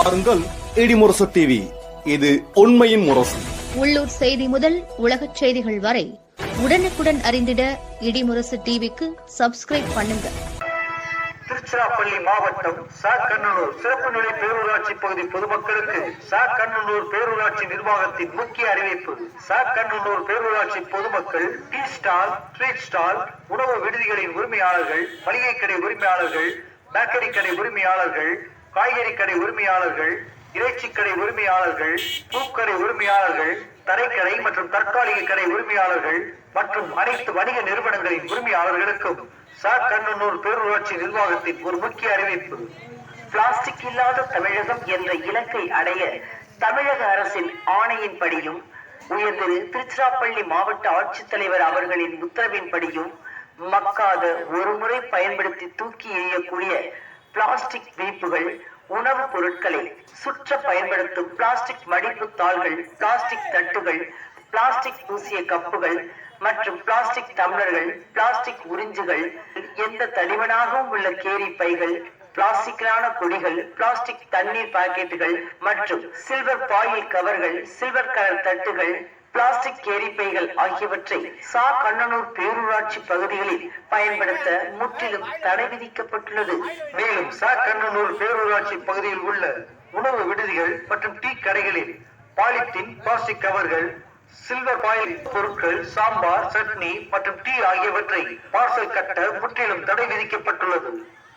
பாருங்கள் இடிமுரசு டிவி. இது உண்மையின் முரசு. உள்ளூர் செய்தி முதல் உலகச் செய்திகள் வரை உடனுக்குடன் அறிந்திட இடிமுரசு டிவிக்கு சப்ஸ்கிரைப் பண்ணுங்க. திருச்சிராப்பள்ளி மாவட்டம் சாக்கண்ணனூர் சிறப்பு நிலை பேரூராட்சி பகுதி பொதுமக்களுக்கு சாக்கண்ணனூர் பேரூராட்சி நிர்வாகத்தின் முக்கிய அறிவிப்பு. சாக்கண்ணனூர் பேரூராட்சி பொதுமக்கள் டீ ஸ்டால், ட்ரீட் ஸ்டால், உணவு விடுதிகளின் உரிமையாளர்கள், மளிகை கடை உரிமையாளர்கள், பேக்கரி கடை உரிமையாளர்கள், காய்கறி கடை உரிமையாளர்கள், இறைச்சி கடை உரிமையாளர்கள், பூக்கடை உரிமையாளர்கள், தரைக்கடை மற்றும் தற்காலிக கடை உரிமையாளர்கள் மற்றும் அனைத்து வணிக நிறுவனங்களின் உரிமையாளர்களுக்கும் சாக்கண்ணனூர் பேரூராட்சி நிர்வாகத்தின் ஒரு முக்கிய அறிவிப்பு. பிளாஸ்டிக் இல்லாத தமிழகம் என்ற இலக்கை அடைய தமிழக அரசின் ஆணையின்படியும் உயர்திரு திருச்சிராப்பள்ளி மாவட்ட ஆட்சித்தலைவர் அவர்களின் உத்தரவின்படியும் மக்காத ஒருமுறை பயன்படுத்தி தூக்கி எறியக்கூடிய பிளாஸ்டிக் வீப்புகள், உணவுப் பொருட்களை சுற்ற பயன்படுத்தும் பிளாஸ்டிக் மடிப்பு தாள்கள், பிளாஸ்டிக் தட்டுகள், பிளாஸ்டிக் பூசிய கப்புகள் மற்றும் பிளாஸ்டிக் டம்ளர்கள், பிளாஸ்டிக் உறிஞ்சுகள், எந்த தடிமனாகவும் உள்ள கேரி பைகள், பிளாஸ்டிக்கான கொடிகள், பிளாஸ்டிக் தண்ணீர் பாக்கெட்டுகள் மற்றும் சில்வர் பாயில் கவர்கள், சில்வர் கலர் தட்டுகள், பிளாஸ்டிக் கேரி பைகள் ஆகியவற்றை சாக்கண்ணனூர் பேரூராட்சி பகுதிகளில் பயன்படுத்த முற்றிலும் தடை விதிக்கப்பட்டுள்ளது. மேலும் சாக்கண்ணனூர் பேரூராட்சி பகுதியில் உள்ள உணவு விடுதிகள் மற்றும் டீ கடைகளில் பாலித்தீன், பிளாஸ்டிக் கவர்கள், சில்வர் பாயில் பொருட்கள், சாம்பார், சட்னி மற்றும் டீ ஆகியவற்றை பார்சல் கட்ட முற்றிலும் தடை விதிக்கப்பட்டுள்ளது.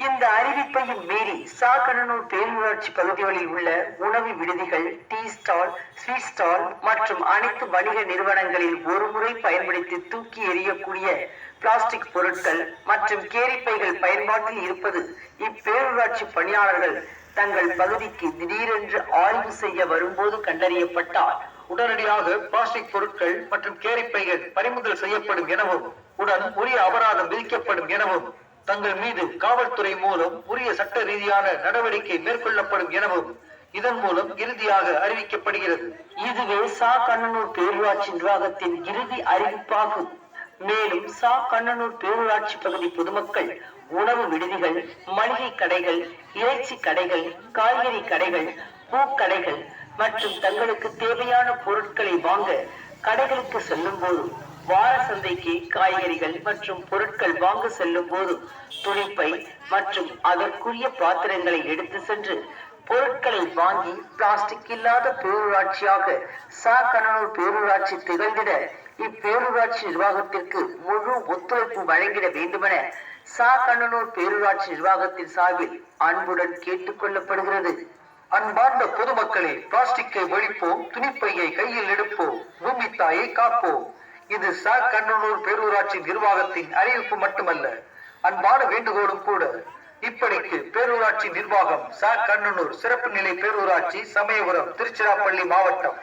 இந்த அறிவிப்பையும் மீறி சாக்கண்ணனூர் பேரூராட்சி பகுதிகளில் உள்ள உணவு விடுதிகள், டீ ஸ்டால், ஸ்வீட் ஸ்டால் மற்றும் அனைத்து வணிக நிறுவனங்களில் ஒருமுறை பயன்படுத்தி தூக்கி எறியக்கூடிய பிளாஸ்டிக் பொருட்கள் மற்றும் கேரிப்பைகள் பயன்பாட்டில் இருப்பது இப்பேரூராட்சி பணியாளர்கள் தங்கள் பகுதிக்கு திடீரென்று ஆய்வு செய்ய வரும்போது கண்டறியப்பட்டால் உடனடியாக பிளாஸ்டிக் பொருட்கள் மற்றும் கேரிப்பைகள் பறிமுதல் செய்யப்படும் எனவும் உரிய அபராதம் விதிக்கப்படும் எனவும் தங்கள் மீது காவல்துறை மூலம் உரிய சட்ட ரீதியான நடவடிக்கை மேற்கொள்ளப்படும் எனவும் இதன் மூலம் இறுதியாக அறிவிக்கப்படுகிறது. இதுவே சாக்கண்ணனூர் பேரூராட்சி நிர்வாகத்தின் இறுதி அறிவிப்பாகும். மேலும் சாக்கண்ணனூர் பேரூராட்சி பகுதி பொதுமக்கள் உணவு விடுதிகள், மளிகை கடைகள், இறைச்சி கடைகள், காய்கறி கடைகள், பூக்கடைகள் மற்றும் தங்களுக்கு தேவையான பொருட்களை வாங்க கடைகளுக்கு செல்லும் போது, வார சந்தைக்கு காய்கறிகள் மற்றும் பொருட்கள் வாங்க செல்லும் போது துணிப்பை மற்றும் அதற்குரிய பாத்திரங்களை எடுத்து சென்று பொருட்களை வாங்கி பிளாஸ்டிக் இல்லாத பேரூராட்சியாக சாக்கண்ணனூர் பேரூராட்சி திகழ்ந்திட இப்பேரூராட்சி நிர்வாகத்திற்கு முழு ஒத்துழைப்பு வழங்கிட வேண்டுமென சாக்கண்ணனூர் பேரூராட்சி நிர்வாகத்தின் சார்பில் அன்புடன் கேட்டுக் கொள்ளப்படுகிறது. அன்பார்ந்த பொதுமக்களே, பிளாஸ்டிக்கை ஒழிப்போம், துணிப்பையை கையில் எடுப்போம், பூமி தாயை காப்போம். இது சாக்கண்ணனூர் பேரூராட்சி நிர்வாகத்தின் அறிவிப்பு மட்டுமல்ல, அன்பான வேண்டுகோளும் கூட. இப்படிக்கு பேரூராட்சி நிர்வாகம், சாக்கண்ணனூர் சிறப்பு நிலை பேரூராட்சி, சமயபுரம், திருச்சிராப்பள்ளி மாவட்டம்.